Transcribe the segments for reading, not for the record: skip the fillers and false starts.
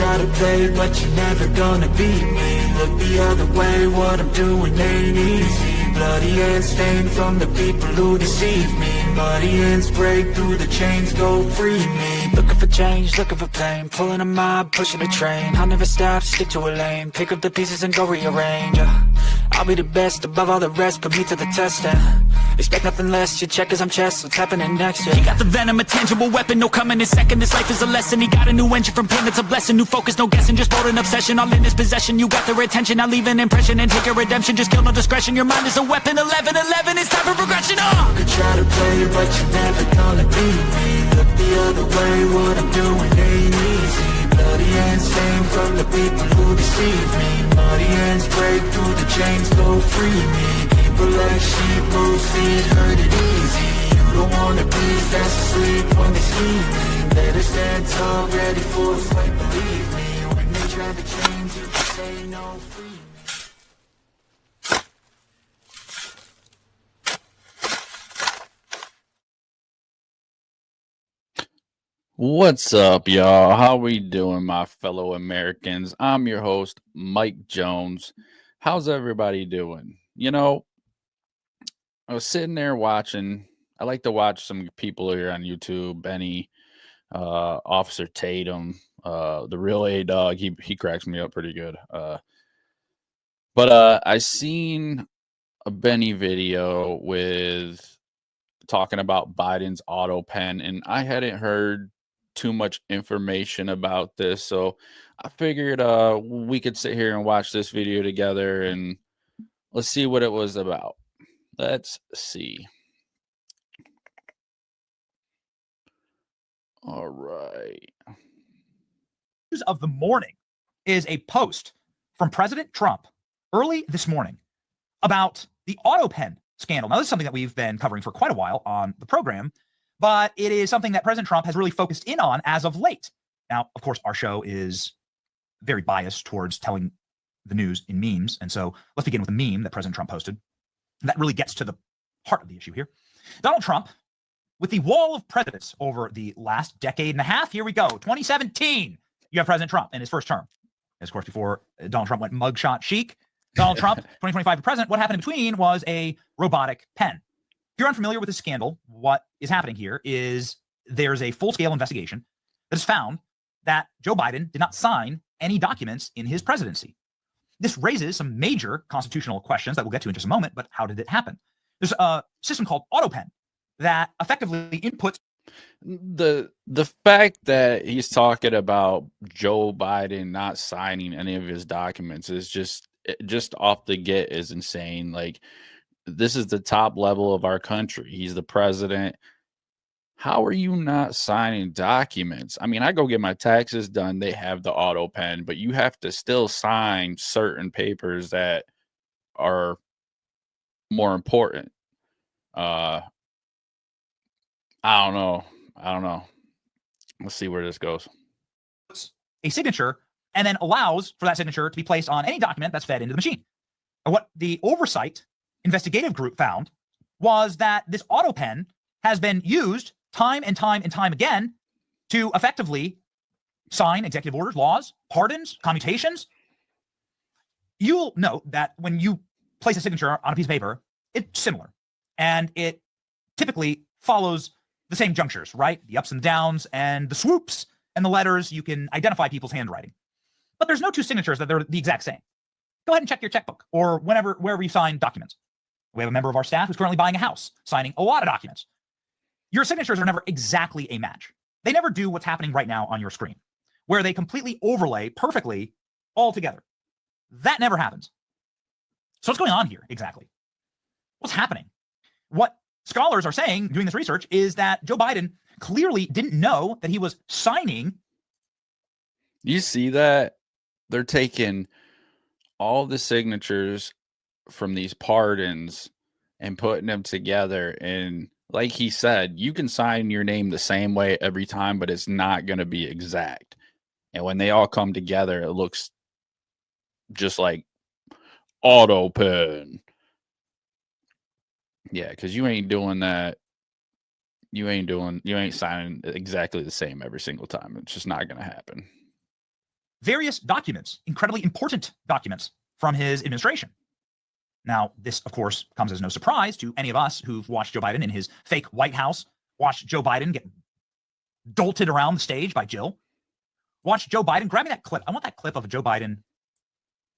try to play, but you're never gonna beat me. Look the other way, what I'm doing ain't easy. Bloody hands stained from the people who deceive me. Muddy hands break through the chains, go free me. Looking for change, looking for pain, pulling a mob, pushing a train. I'll never stop, stick to a lane, pick up the pieces and go rearrange. I'll be the best above all the rest, put me to the test and expect nothing less, your check is I'm chess, what's happening next, yeah. He got the venom, a tangible weapon, no coming in second. This life is a lesson, he got a new engine from pain, it's a blessing. New focus, no guessing, just bold and obsession. All in his possession, you got their attention. I'll leave an impression and take your redemption. Just kill no discretion, your mind is a weapon. 11-11, it's time for progression, You could try to play, but you're never gonna beat me. Look the other way, what I'm doing ain't easy. Bloody hands stained from the people who deceive me. Muddy hands break through the chains, go free me. People like sheep move feet, hurt it easy. You don't wanna be fast asleep when they scheme. Better stand tall, ready for a fight, believe me. When they try to change, you can say no, free me. What's up, y'all? How we doing, my fellow Americans? I'm your host, Mike Jones. How's everybody doing? You know, I was sitting there watching. I like to watch some people here on YouTube. Benny, Officer Tatum, the real A Dog. He cracks me up pretty good. But I seen a Benny video with talking about Biden's auto pen, and I hadn't heard too much information about this, so I figured we could sit here and watch this video together and let's see what it was about. Let's see. All right. News of the morning is a post from President Trump early this morning about the auto pen scandal. Now, this is something that we've been covering for quite a while on the program, but it is something that President Trump has really focused in on as of late. Now, of course, our show is very biased towards telling the news in memes. And so let's begin with a meme that President Trump posted. That really gets to the heart of the issue here. Donald Trump, with the wall of presidents over the last decade and a half, here we go, 2017, you have President Trump in his first term. And of course, before Donald Trump went mugshot chic, Donald Trump, 2025 president, what happened in between was a robotic pen. If you're unfamiliar with this scandal, what is happening here is there's a full-scale investigation that has found that Joe Biden did not sign any documents in his presidency. This raises some major constitutional questions that we'll get to in just a moment, but how did it happen? There's a system called AutoPen that effectively inputs. The fact that he's talking about Joe Biden not signing any of his documents is just off the get is insane. Like, this is the top level of our country. He's the president. How are you not signing documents? I mean, I go get my taxes done. They have the auto pen, but you have to still sign certain papers that are more important. I don't know. Let's see where this goes. A signature and then allows for that signature to be placed on any document that's fed into the machine. And what the oversight investigative group found was that this auto pen has been used time and time and time again to effectively sign executive orders, laws, pardons, commutations. You'll note that when you place a signature on a piece of paper, it's similar. And it typically follows the same junctures, right? The ups and downs and the swoops and the letters. You can identify people's handwriting. But there's no two signatures that they're the exact same. Go ahead and check your checkbook or wherever you sign documents. We have a member of our staff who's currently buying a house, signing a lot of documents. Your signatures are never exactly a match. They never do what's happening right now on your screen, where they completely overlay perfectly all together. That never happens. So what's going on here exactly? What's happening? What scholars are saying, doing this research, is that Joe Biden clearly didn't know that he was signing. You see that? They're taking all the signatures from these pardons and putting them together. And like he said, you can sign your name the same way every time, but it's not going to be exact. And when they all come together, it looks just like auto pen. Yeah, because you ain't doing that. You ain't signing exactly the same every single time. It's just not going to happen. various documents, incredibly important documents from his administration. Now, this, of course, comes as no surprise to any of us who've watched Joe Biden in his fake White House, watched Joe Biden get dolted around the stage by Jill, watched Joe Biden. Grab me that clip. I want that clip of Joe Biden,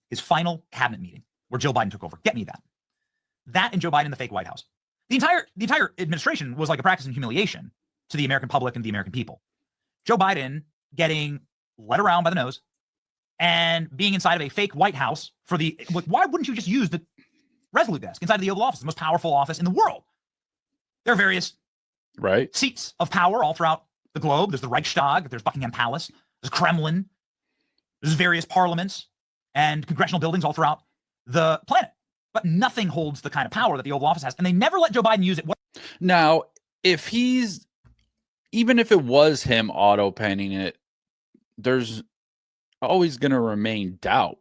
his final cabinet meeting where Jill Biden took over. Get me that. That and Joe Biden in the fake White House. The entire administration was like a practice in humiliation to the American public and the American people. Joe Biden getting led around by the nose and being inside of a fake White House for the, like, why wouldn't you just use the Resolute desk inside of the Oval Office, the most powerful office in the world? There are various seats of power all throughout the globe. There's the Reichstag, there's Buckingham Palace, there's Kremlin, there's various parliaments and congressional buildings all throughout the planet. But nothing holds the kind of power that the Oval Office has, and they never let Joe Biden use it. Now, if he's, even if it was him auto-penning it, there's always going to remain doubt.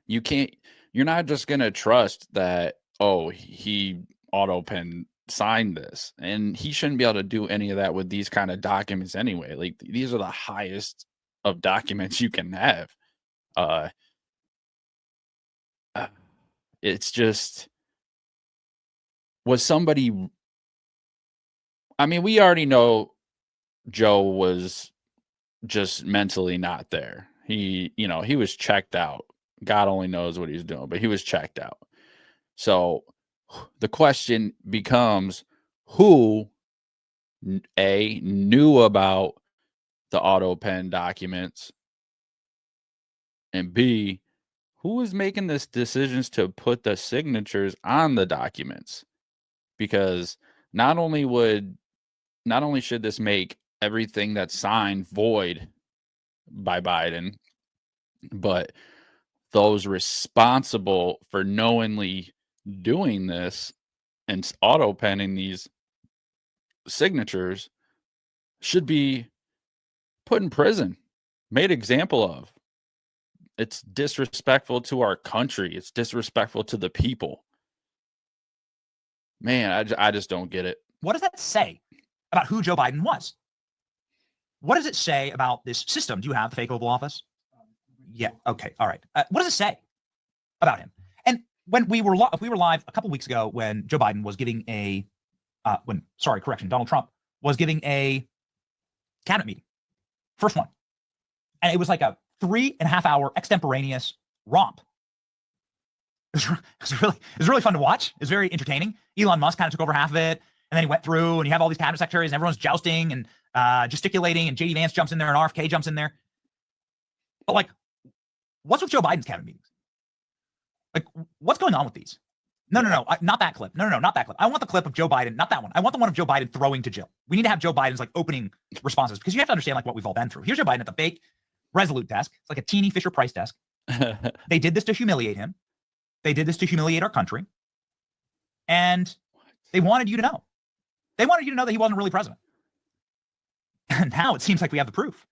You're not just going to trust that, oh, he auto-pen signed this, and he shouldn't be able to do any of that with these kind of documents anyway. Like, these are the highest of documents you can have. It's just, was somebody, I mean, we already know Joe was just mentally not there. He was checked out. God only knows what he's doing, but he was checked out. So the question becomes, who knew about the auto pen documents, and B, who is making this decisions to put the signatures on the documents? Because not only should this make everything that's signed void by Biden, but those responsible for knowingly doing this and auto penning these signatures should be put in prison, made example of. It's disrespectful to our country. It's disrespectful to the people. Man, I just don't get it. What does that say about who Joe Biden was? What does it say about this system? Do you have the fake Oval Office? Yeah. Okay. All right. What does it say about him? And when we were live a couple weeks ago, when Joe Biden was giving Donald Trump was giving a cabinet meeting, first one, and it was like a 3.5 hour extemporaneous romp. It was really fun to watch. It was very entertaining. Elon Musk kind of took over half of it, and then he went through, and you have all these cabinet secretaries, and everyone's jousting and gesticulating, and JD Vance jumps in there, and RFK jumps in there. But like, what's with Joe Biden's cabinet meetings? Like, what's going on with these? No, not that clip. No, not that clip. I want the clip of Joe Biden, not that one. I want the one of Joe Biden throwing to Jill. We need to have Joe Biden's like opening responses, because you have to understand like what we've all been through. Here's Joe Biden at the fake Resolute desk. It's like a teeny Fisher Price desk. They did this to humiliate him. They did this to humiliate our country. And they wanted you to know. They wanted you to know that he wasn't really president. And now it seems like we have the proof.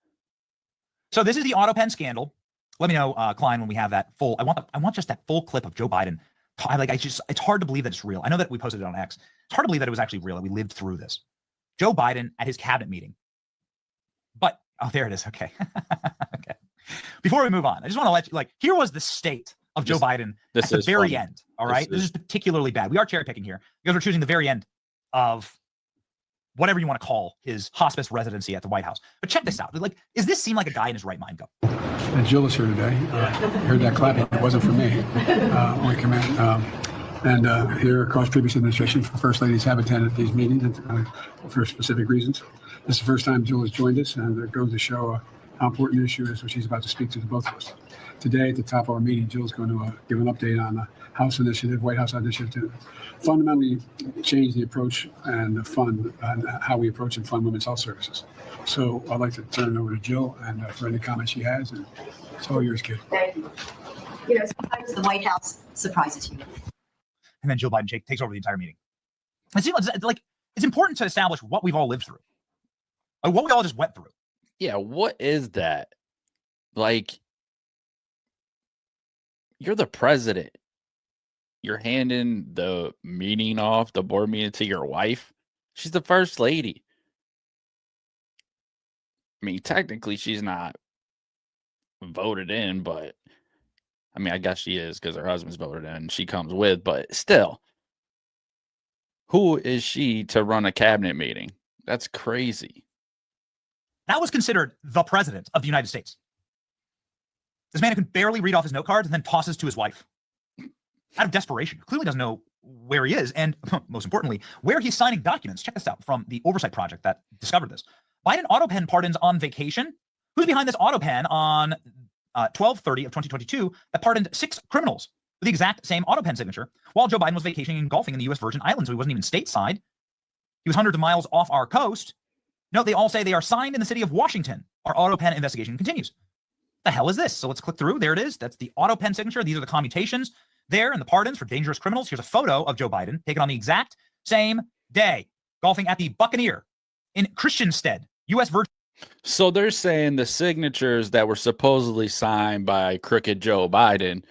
So this is the auto pen scandal. Let me know, Klein, when we have that full. I want just that full clip of Joe Biden. It's hard to believe that it's real. I know that we posted it on X. It's hard to believe that it was actually real, that we lived through this. Joe Biden at his cabinet meeting. But, oh, there it is. Okay. Okay. Before we move on, I just want to let you, like, here was the state of Joe Biden at the very end. All right. This is particularly bad. We are cherry picking here because we're choosing the very end of whatever you want to call his hospice residency at the White House. But check this out. Like, does this seem like a guy in his right mind? Go. And Jill is here today. Heard that clapping. It wasn't for me. We commend. And here across previous administration, First Ladies have attended these meetings for specific reasons. This is the first time Jill has joined us, and it goes to show how important the issue is, which she's about to speak to the both of us. Today, at the top of our meeting, Jill's going to give an update on the House initiative, White House initiative, to fundamentally change the approach and the fund and how we approach and fund women's health services. So I'd like to turn it over to Jill and for any comments she has. And it's all yours, kid. Thank you. Sometimes the White House surprises you. And then Jill Biden takes over the entire meeting. It seems like it's important to establish what we've all lived through, like what we all just went through. Yeah, what is that? Like, you're the president. You're handing the meeting off, the board meeting, to your wife. She's the first lady. I mean, technically, she's not voted in, but I mean, I guess she is because her husband's voted in. She comes with, but still, who is she to run a cabinet meeting? That's crazy. That was considered the president of the United States. This man who can barely read off his note card and then tosses to his wife out of desperation. Clearly doesn't know where he is, and most importantly, where he's signing documents. Check this out from the Oversight Project that discovered this. Biden autopen pardons on vacation. Who's behind this autopen on 12/30 of 2022 that pardoned 6 criminals with the exact same autopen signature while Joe Biden was vacationing and golfing in the U.S. Virgin Islands, so he wasn't even stateside. He was hundreds of miles off our coast. Note they all say they are signed in the city of Washington. Our autopen investigation continues. The hell is this? So let's click through. There it is. That's the autopen signature. These are the commutations there and the pardons for dangerous criminals. Here's a photo of Joe Biden taken on the exact same day, golfing at the Buccaneer in Christiansted, U.S. Virgin. So they're saying the signatures that were supposedly signed by crooked Joe Biden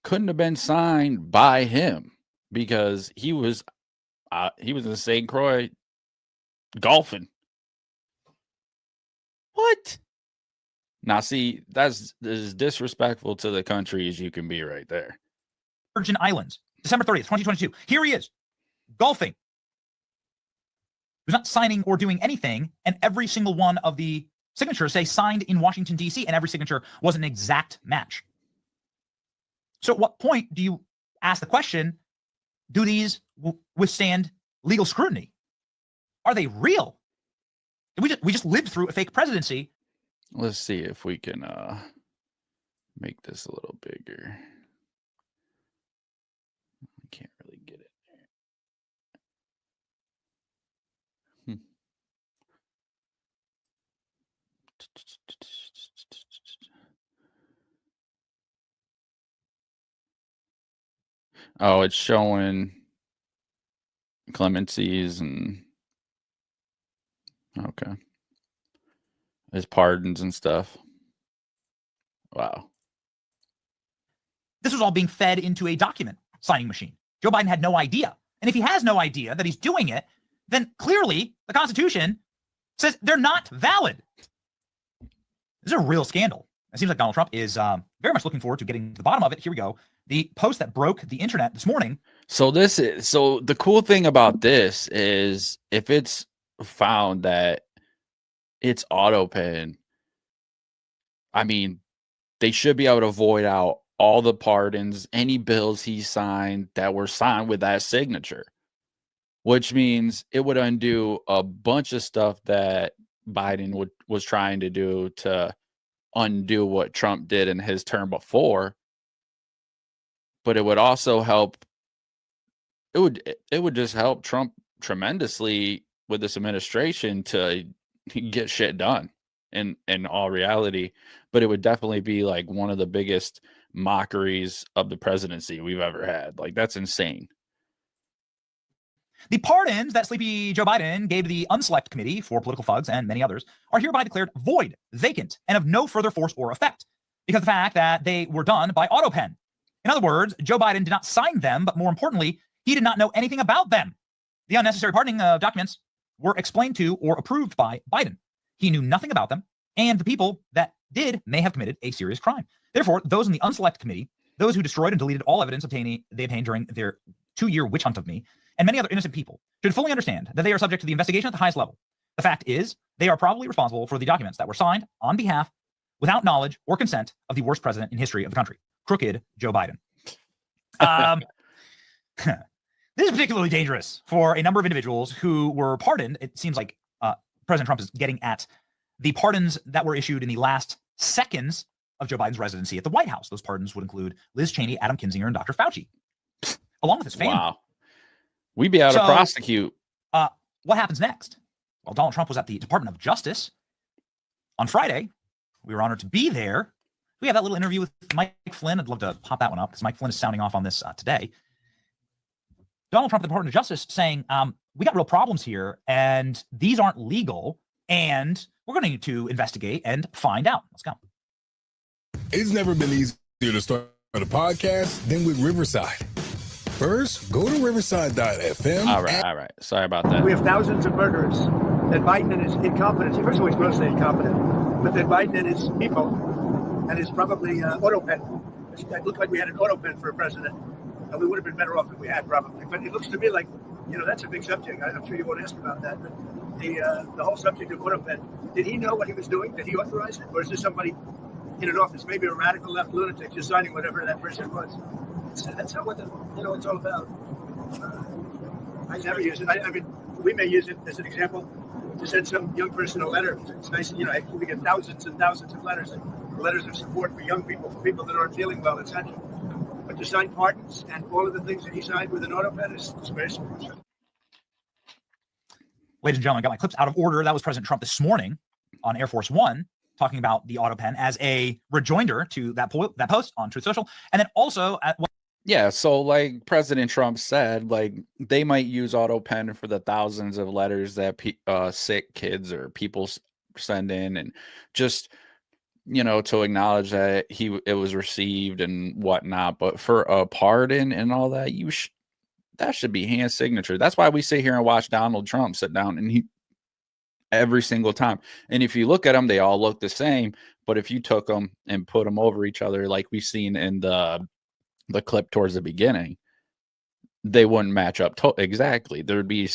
couldn't have been signed by him because he was in St. Croix golfing. What? Now, see, that's as disrespectful to the country as you can be right there. Virgin Islands, December 30th, 2022. Here he is, golfing. He was not signing or doing anything, and every single one of the signatures say signed in Washington, D.C., and every signature was an exact match. So at what point do you ask the question, do these withstand legal scrutiny? Are they real? We just lived through a fake presidency. Let's see if we can make this a little bigger. I can't really get it there. Oh, it's showing clemencies and okay. His pardons and stuff. Wow. This was all being fed into a document signing machine. Joe Biden had no idea. And if he has no idea that he's doing it, then clearly the Constitution says they're not valid. This is a real scandal. It seems like Donald Trump is very much looking forward to getting to the bottom of it. Here we go. The post that broke the internet this morning. So the cool thing about this is if it's found that it's autopen, I mean, they should be able to void out all the pardons, any bills he signed that were signed with that signature, which means it would undo a bunch of stuff that Biden was trying to do to undo what Trump did in his term before. But it would also help. It would just help Trump tremendously with this administration to get shit done in all reality. But it would definitely be like one of the biggest mockeries of the presidency we've ever had. Like, that's insane. The pardons that sleepy Joe Biden gave to the Unselect Committee for Political Thugs and many others are hereby declared void, vacant, and of no further force or effect because of the fact that they were done by autopen. In other words, Joe Biden did not sign them, but more importantly, he did not know anything about them. The unnecessary pardoning of documents were explained to or approved by Biden. He knew nothing about them, and the people that did may have committed a serious crime. Therefore, those in the Unselect Committee, those who destroyed and deleted all evidence they obtained during their 2-year witch hunt of me, and many other innocent people, should fully understand that they are subject to the investigation at the highest level. The fact is, they are probably responsible for the documents that were signed on behalf, without knowledge or consent of the worst president in history of the country, crooked Joe Biden. This is particularly dangerous for a number of individuals who were pardoned. It seems like President Trump is getting at the pardons that were issued in the last seconds of Joe Biden's residency at the White House. Those pardons would include Liz Cheney, Adam Kinzinger, and Dr. Fauci, along with his family. Wow. We'd be able to prosecute. What happens next? Well, Donald Trump was at the Department of Justice on Friday. We were honored to be there. We have that little interview with Mike Flynn. I'd love to pop that one up because Mike Flynn is sounding off on this today. Donald Trump at the Department of Justice saying, we got real problems here, and these aren't legal, and we're going to need to investigate and find out. Let's go. It's never been easier to start a podcast than with Riverside. First, go to riverside.fm. All right. Sorry about that. We have thousands of murderers that Biden and his incompetency, first of all, he's grossly incompetent. But then Biden and his people, and his probably auto pen. It looked like we had an auto pen for a president. And we would have been better off if we had, probably. But it looks to me like, that's a big subject. I'm sure you won't ask about that. But the whole subject of auto pen, did he know what he was doing? Did he authorize it? Or is this somebody in an office, maybe a radical left lunatic, just signing whatever that person was? That's not what it's all about. I never use it. I mean, we may use it as an example to send some young person a letter. It's nice, we get thousands and thousands of letters of support for young people, for people that aren't feeling well, etc. But to sign pardons and all of the things that he signed with an auto pen is disgraceful. Ladies and gentlemen, I got my clips out of order. That was President Trump this morning on Air Force One talking about the auto pen as a rejoinder to that post on Truth Social. And then also Yeah, so like President Trump said, like they might use auto pen for the thousands of letters that sick kids or people send in, and just to acknowledge that it was received and whatnot. But for a pardon and all that, that should be hand signature. That's why we sit here and watch Donald Trump sit down and every single time. And if you look at them, they all look the same. But if you took them and put them over each other, like we've seen in the clip towards the beginning, they wouldn't match up exactly. There would be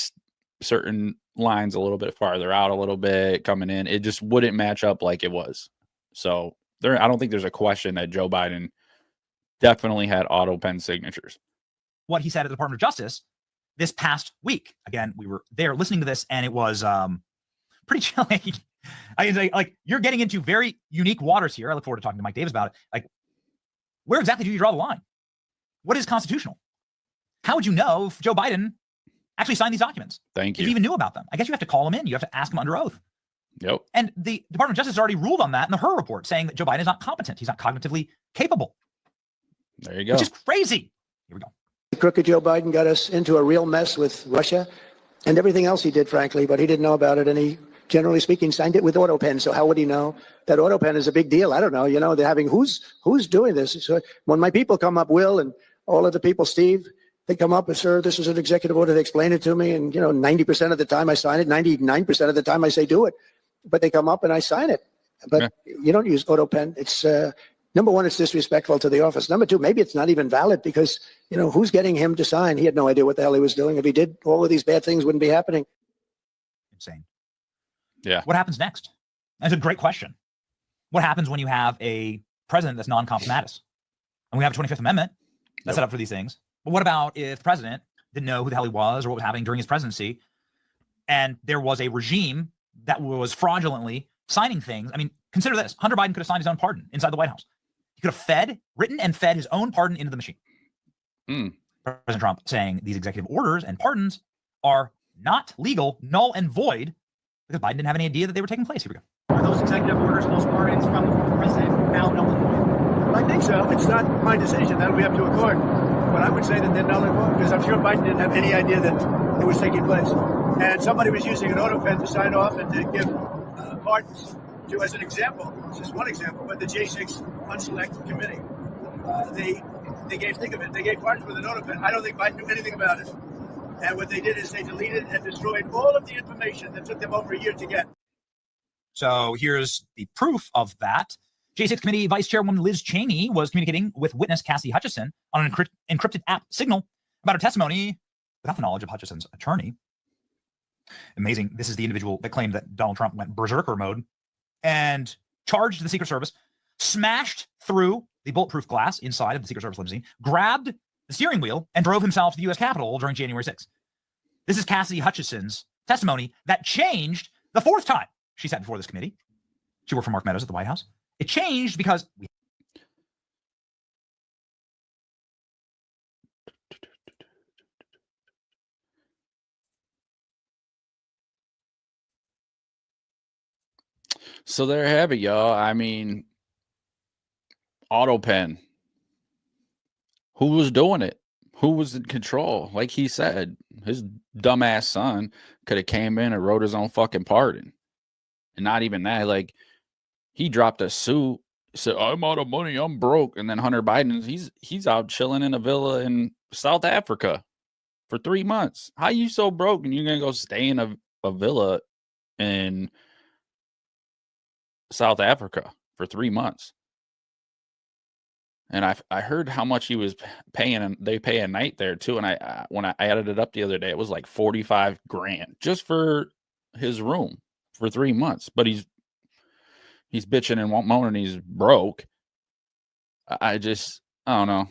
certain lines a little bit farther out, a little bit coming in. It just wouldn't match up like it was. So I don't think there's a question that Joe Biden definitely had auto pen signatures. What he said at the Department of Justice this past week. Again, we were there listening to this, and it was pretty chilling. I can say, like, you're getting into very unique waters here. I look forward to talking to Mike Davis about it. Like, where exactly do you draw the line? What is constitutional? How would you know if Joe Biden actually signed these documents? Thank you. If you even knew about them. I guess you have to call him in. You have to ask him under oath. Yep. And the Department of Justice has already ruled on that in the Hur report, saying that Joe Biden is not competent. He's not cognitively capable. There you go. Which is crazy. Here we go. Crooked Joe Biden got us into a real mess with Russia and everything else he did, frankly, but he didn't know about it. And he, generally speaking, signed it with auto pen. So how would he know that auto pen is a big deal? I don't know. They're having who's doing this? So when my people come up, Will, and all of the people, Steve, they come up and, sir, this is an executive order. They explain it to me. And, 90% of the time I sign it, 99% of the time I say do it. But they come up and I sign it. But you don't use auto pen. It's number one, it's disrespectful to the office. Number two, maybe it's not even valid because, who's getting him to sign? He had no idea what the hell he was doing. If he did, all of these bad things wouldn't be happening. Insane. Yeah. What happens next? That's a great question. What happens when you have a president that's non-compromised? And we have a 25th Amendment that's set up for these things. But what about if the president didn't know who the hell he was or what was happening during his presidency, and there was a regime that was fraudulently signing things? I mean, consider this. Hunter Biden could have signed his own pardon inside the White House. He could have written and fed his own pardon into the machine. President Trump saying these executive orders and pardons are not legal, null and void, because Biden didn't have any idea that they were taking place. Here we go. Are those executive orders, those pardons from the president now null and void? Well, I think so. It's not my decision. That'll be up to a court. But I would say that they're null and void because I'm sure Biden didn't have any idea that it was taking place. And somebody was using an auto pen to sign off and to give pardons to, as an example, this is one example, but the J6 Unselect Committee. They gave pardons with an auto pen. I don't think Biden knew anything about it. And what they did is they deleted and destroyed all of the information that took them over a year to get. So here's the proof of that. J6 Committee Vice Chairwoman Liz Cheney was communicating with witness Cassie Hutchinson on an encrypted app Signal about her testimony without the knowledge of Hutchinson's attorney. Amazing. This is the individual that claimed that Donald Trump went berserker mode and charged the Secret Service, smashed through the bulletproof glass inside of the Secret Service limousine, grabbed the steering wheel, and drove himself to the U.S. Capitol during January 6th. This is Cassie Hutchinson's testimony that changed the fourth time she sat before this committee. She worked for Mark Meadows at the White House. It changed because So there have it, y'all. I mean, auto pen. Who was doing it? Who was in control? Like he said, his dumbass son could have came in and wrote his own fucking pardon. And not even that. Like, he dropped a suit, said, I'm out of money, I'm broke. And then Hunter Biden, he's out chilling in a villa in South Africa for 3 months. How you so broke and you're going to go stay in a villa in South Africa for 3 months. And I heard how much he was paying, and they pay a night there too. And when I added it up the other day, it was like 45 grand just for his room for 3 months. But he's bitching and moaning he's broke. I don't know.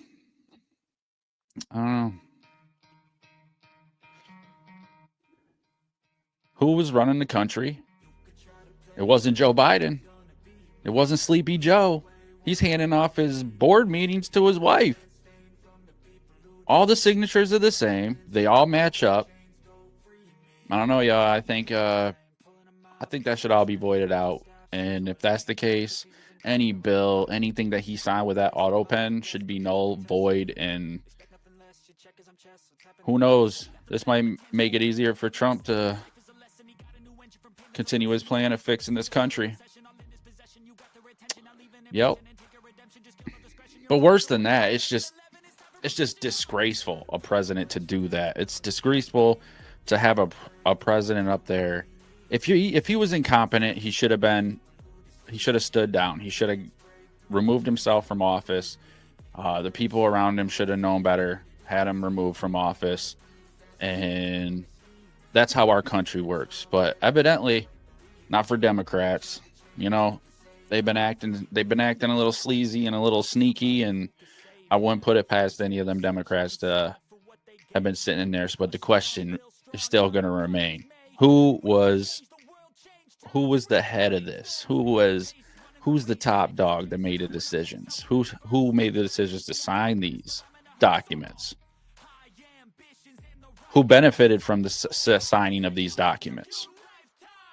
Who was running the country? It wasn't Joe Biden. It wasn't Sleepy Joe. He's handing off his board meetings to his wife. All the signatures are the same. They all match up. I don't know, y'all. I think that should all be voided out. And if that's the case, any bill, anything that he signed with that auto pen should be null, void, and who knows? This might make it easier for Trump to continue his plan of fixing this country. Yep. But worse than that, it's just disgraceful, a president to do that. It's disgraceful to have a president up there. If he was incompetent, he should have stood down. He should have removed himself from office. The people around him should have known better, had him removed from office. And that's how our country works. But evidently not for Democrats. You know, they've been acting a little sleazy and a little sneaky, and I wouldn't put it past any of them Democrats to have been sitting in there. But the question is still going to remain: who was the head of this? Who's the top dog that made the decisions? Who made the decisions to sign these documents? Who benefited from the signing of these documents?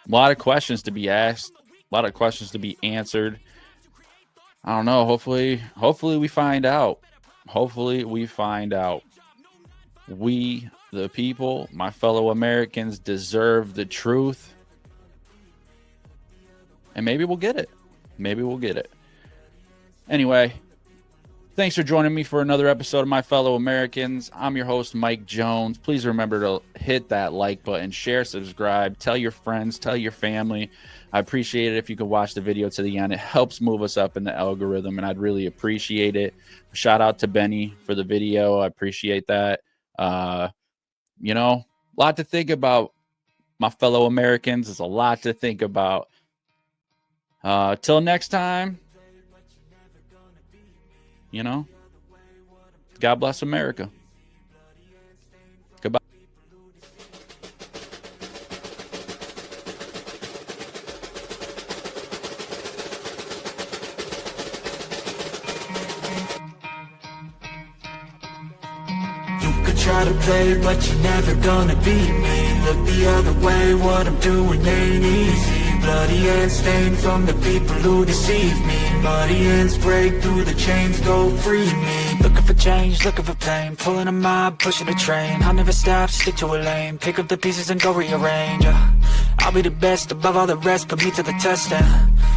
A lot of questions to be asked, a lot of questions to be answered. I don't know. Hopefully we find out. Hopefully we find out. We, the people, my fellow Americans, deserve the truth. And maybe we'll get it. Maybe we'll get it. Anyway, thanks for joining me for another episode of My Fellow Americans. I'm your host, Mike Jones. Please remember to hit that like button, share, subscribe, tell your friends, tell your family. I appreciate it if you could watch the video to the end. It helps move us up in the algorithm, and I'd really appreciate it. Shout out to Benny for the video. I appreciate that. You know, a lot to think about, my fellow Americans. There's a lot to think about. Till next time, you know, God bless America. Goodbye. You could try to play, but you're never gonna beat me. Look the other way, what I'm doing ain't easy. Bloody hands stained from the people who deceive me. Muddy hands break through the chains, go free me. Looking for change, looking for pain, pulling a mob, pushing a train. I'll never stop, stick to a lane, pick up the pieces and go rearrange. I'll be the best above all the rest, put me to the test.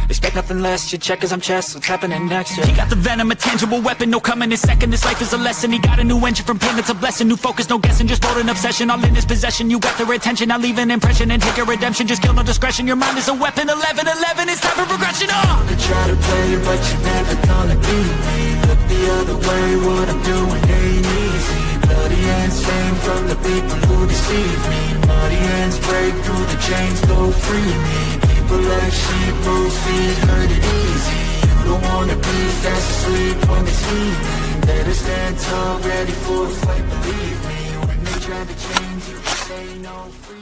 Expect nothing less, your check as I'm chess, what's happening next? He got the venom, a tangible weapon, no coming in second. This life is a lesson, he got a new engine from pain, it's a blessing. New focus, no guessing, just bold an obsession. All in his possession, you got their attention. I'll leave an impression and take your redemption. Just kill no discretion, your mind is a weapon. 11-11, it's time for progression. You could try to play, but you're never gonna beat me. Look the other way, what I'm doing ain't easy. Bloody hands stained from the people who deceive me. Muddy hands break through the chains, go free me. People like sheep, move feet, hurt it easy. You don't wanna be fast asleep when it's evening. Better stand tall, ready for a fight, believe me. When they try to change you, say no, free me.